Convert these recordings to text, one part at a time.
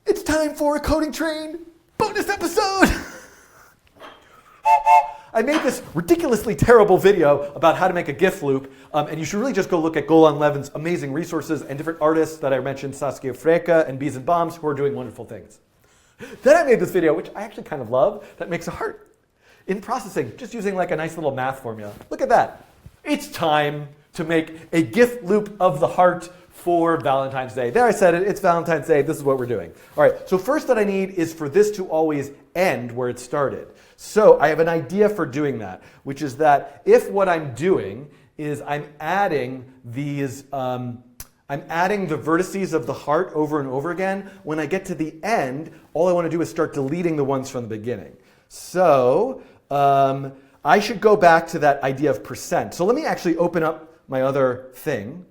It's time for a coding train bonus episode. I made this ridiculously terrible video about how to make a GIF loop, and you should really just go look at Golan Levin's amazing resources and different artists that I mentioned, Saskia Freke and Bees and Bombs, who are doing wonderful things. Then I made this video, which I actually kind of love, that makes a heart in processing, just using like a nice little math formula. Look at that. It's time to make a GIF loop of the heart for Valentine's Day. There, I said it. It's Valentine's Day. This is what we're doing. All right, so first that I need is for this to always end where it started. So I have an idea for doing that, which is that if what I'm doing is I'm adding these, I'm adding the vertices of the heart over and over again, when I get to the end, all I want to do is start deleting the ones from the beginning. So I should go back to that idea of percent. So let me actually open up my other thing.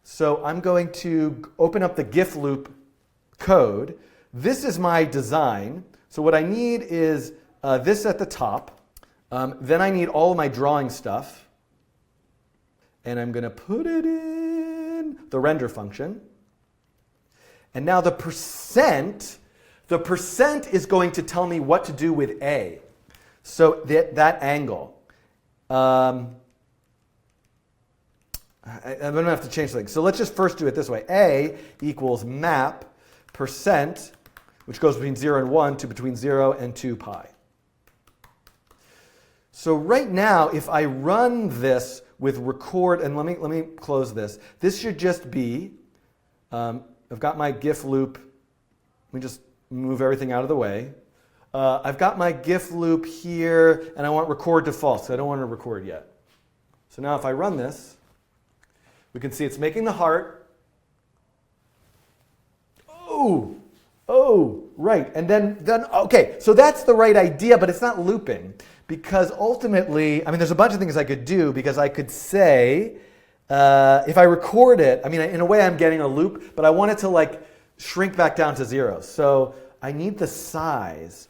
So I'm going to open up the GIF loop code. This is my design. So what I need is this at the top. Then I need all of my drawing stuff. And I'm going to put it in the render function. And now the percent is going to tell me what to do with A. So that angle. I'm going to have to change something. So let's just first do it this way. A equals map percent, which goes between 0 and 1, to between 0 and 2 pi. So right now, if I run this with record, and let me close this. This should just be, I've got my GIF loop. Let me just move everything out of the way. I've got my GIF loop here, and I want record to false. So I don't want to record yet. So now if I run this, we can see it's making the heart. Oh, right. And then, okay, so that's the right idea, but it's not looping. Because ultimately, I mean, there's a bunch of things I could do, because I could say, if I record it, I mean, in a way I'm getting a loop, but I want it to like shrink back down to 0. So I need the size.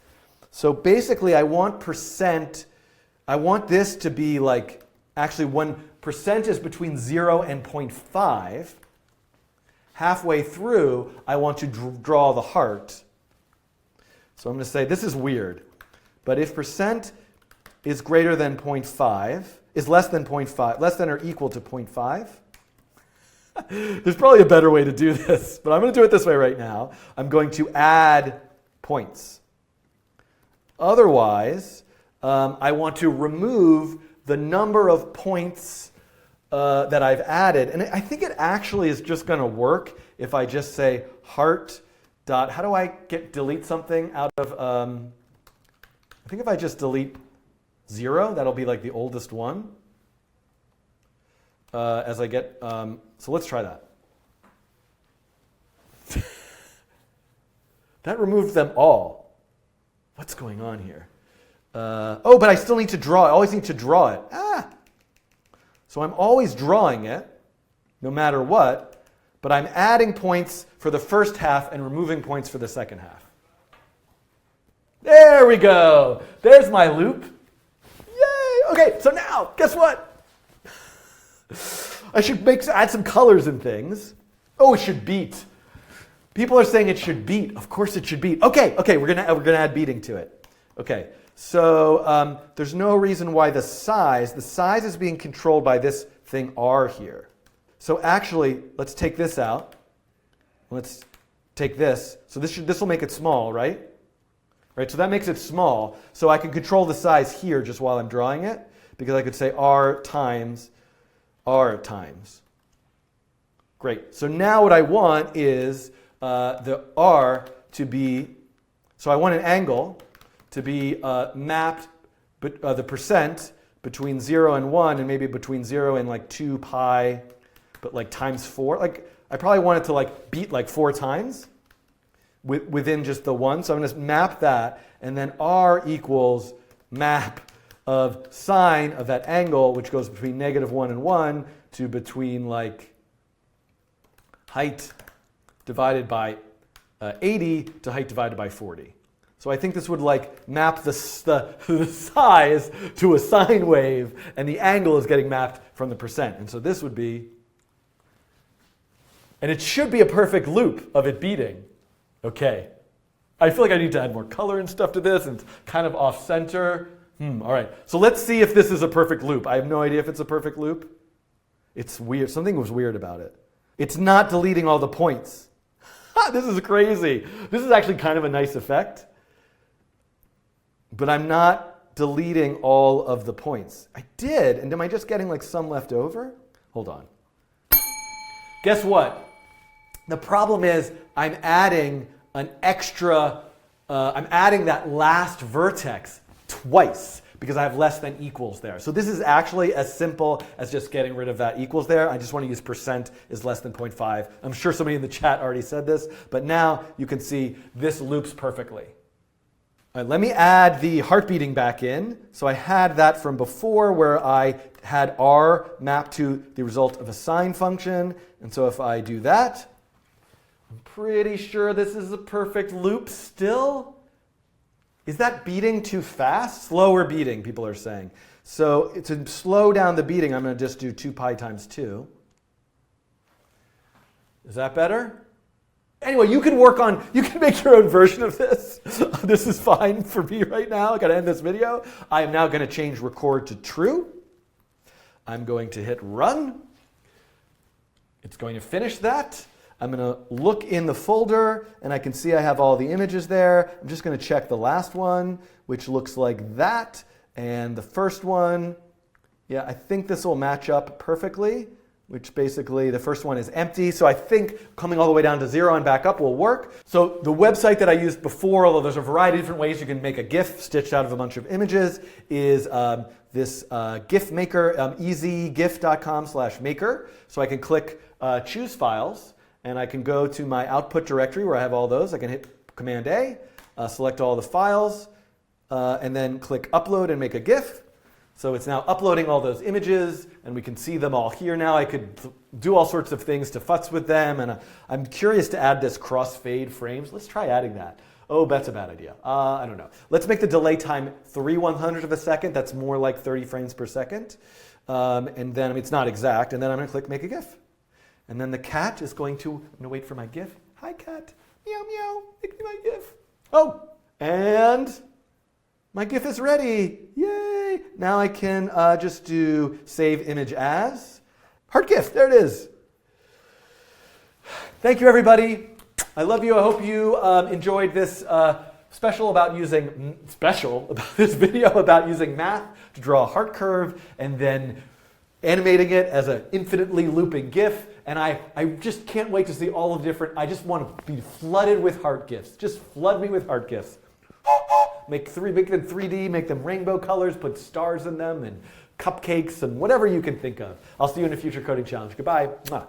So basically I want percent, I want this to be like, actually when percent is between 0 and 0.5, halfway through, I want to draw the heart. So I'm going to say, this is weird, but if percent is greater than 0.5, is less than 0.5, less than or equal to 0.5, there's probably a better way to do this, but I'm going to do it this way right now. I'm going to add points. Otherwise, I want to remove the number of points that I've added. And I think it actually is just going to work if I just say heart dot, how do I delete something out of, I think if I just delete 0, that'll be like the oldest one. As I get, so let's try that. That removed them all. What's going on here? Oh, but I still need to draw it. I always need to draw it. So I'm always drawing it, no matter what, but I'm adding points for the first half and removing points for the second half. There we go. There's my loop. Yay! Okay, so now, guess what? I should add some colors and things. Oh, it should beat. People are saying it should beat. Of course it should beat. Okay, we're gonna add beating to it. Okay. So there's no reason why the size is being controlled by this thing R here. So actually, let's take this out. Let's take this. So this will make it small, right? Right. So that makes it small. So I can control the size here just while I'm drawing it, because I could say R times. Great. So now what I want is the R to be, so I want an angle to be mapped, the percent between 0 and 1, and maybe between 0 and like 2 pi, but like times 4. Like I probably want it to like beat like 4 times within just the 1. So I'm going to map that, and then R equals map of sine of that angle, which goes between -1 and 1 to between like height divided by 80 to height divided by 40. So I think this would like map the size to a sine wave, and the angle is getting mapped from the percent. And so this would be, and it should be a perfect loop of it beating. Okay. I feel like I need to add more color and stuff to this, and it's kind of off center. All right. So let's see if this is a perfect loop. I have no idea if it's a perfect loop. It's weird. Something was weird about it. It's not deleting all the points. This is crazy. This is actually kind of a nice effect. But I'm not deleting all of the points. I did, and am I just getting like some left over? Hold on. Guess what? The problem is I'm adding an extra, I'm adding that last vertex twice because I have less than equals there. So this is actually as simple as just getting rid of that equals there. I just want to use percent is less than 0.5. I'm sure somebody in the chat already said this, but now you can see this loops perfectly. All right, let me add the heart beating back in. So I had that from before where I had R mapped to the result of a sine function. And so if I do that, I'm pretty sure this is a perfect loop still. Is that beating too fast? Slower beating, people are saying. So to slow down the beating, I'm going to just do 2 pi times 2. Is that better? Anyway, you can make your own version of this. This is fine for me right now. I got to end this video. I am now going to change record to true. I'm going to hit run. It's going to finish that. I'm going to look in the folder, and I can see I have all the images there. I'm just going to check the last one, which looks like that. And the first one, yeah, I think this will match up perfectly, which basically the first one is empty. So I think coming all the way down to 0 and back up will work. So the website that I used before, although there's a variety of different ways you can make a GIF stitched out of a bunch of images, is this GIF maker, easygif.com/maker. So I can click choose files. And I can go to my output directory where I have all those. I can hit Command A, select all the files, and then click Upload and make a GIF. So it's now uploading all those images, and we can see them all here now. I could do all sorts of things to futz with them, and I'm curious to add this crossfade frames. Let's try adding that. Oh, that's a bad idea. I don't know. Let's make the delay time 3/100 of a second. That's more like 30 frames per second. And then, I mean, it's not exact. And then I'm going to click Make a GIF. And then the cat is going to, I'm going to wait for my GIF. Hi, cat. Meow, meow. Make me my GIF. Oh, and my GIF is ready. Yay. Now I can just do Save Image As. Heart GIF. There it is. Thank you, everybody. I love you. I hope you enjoyed this about this video about using math to draw a heart curve and then animating it as an infinitely looping GIF. And I just can't wait to see all of the different, I just want to be flooded with heart GIFs. Just flood me with heart GIFs. Make them 3D, make them rainbow colors, put stars in them, and cupcakes, and whatever you can think of. I'll see you in a future coding challenge. Goodbye. Mwah.